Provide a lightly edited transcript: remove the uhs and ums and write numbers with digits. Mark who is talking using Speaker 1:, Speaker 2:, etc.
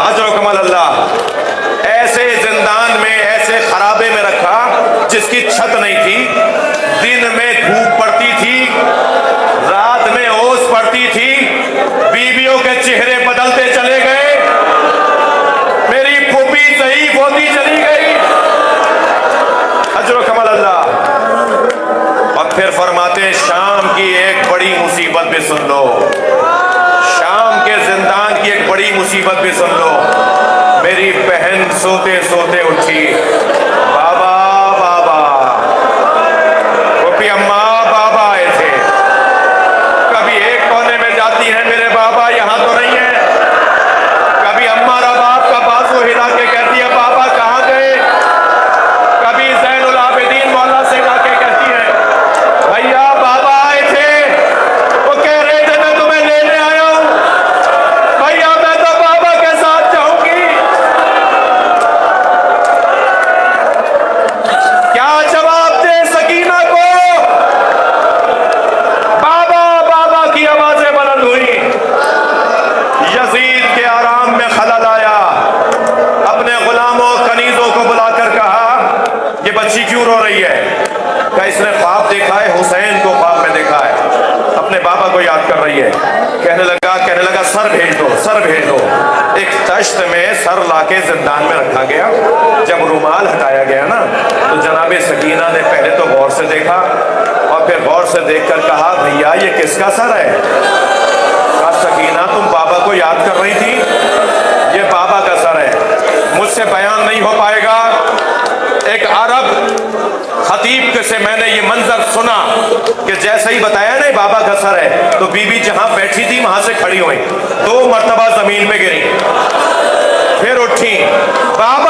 Speaker 1: अजर कमल अल्लाह। ऐसे जिंदान में, ऐसे खराबे में रखा जिसकी छत नहीं थी, दिन में धूप पड़ती थी, रात में ओस पड़ती थी, बीवियों के चेहरे बदलते चले गए, मेरी फूफी ज़ईफ होती चली गई। अजर कमल अल्लाह। और फिर फरमाते शाम की एक बड़ी मुसीबत भी सुन लो, शाम के जिंदान की एक बड़ी मुसीबत भी सुन लो। मेरी बहन सोते सोते उठी, बाबा बाबा, गोपी अम्मा बाबा आए थे। कभी एक कोने में जाती है, मेरे बाबा यहां तो नहीं है। कभी अम्मा रा बाप का बाजू हिला के कहती है बाबा कहां गए। कभी ज़ैनुल आबिदीन मौला से जाके कहती है भैया बाबा आए थे, वो कह रहे थे मैं तुम्हें लेने आया हूं, भैया मैं तो बाबा के साथ जाऊंगी। क्या जवाब दे सकीना को? बाबा बाबा की आवाजें बुलंद हुई। यजीद के आराम में खलल आया। अपने गुलामों कनीजों को बुलाकर कहा ये बच्ची क्यों रो रही है? क्या इसने ख्वाब देखा है? हुसैन को ख्वाब में देखा है, अपने बाबा को याद कर रही है। कहने लगा सर भेज दो, सर भेज दो। एक तश्त में सर लाके जिंदान में रखा गया। जब रुमाल हटाया गया ना, तो जनाबे सकीना ने पहले तो गौर से देखा और फिर गौर से देखकर कहा भैया ये किसका सर है? कहा सकीना तुम बाबा को याद कर रही थी, ये बाबा का सर है। मुझसे बयान नहीं हो पाएगा। एक अरब खतीब से मैंने ये मंजर सुना कि जैसे ही बताया ना बाबा का सर है, तो बीबी जहां बैठी थी वहां से खड़ी हुई, 2 मरतबा जमीन पे गिरी, फिर उठी, बाबा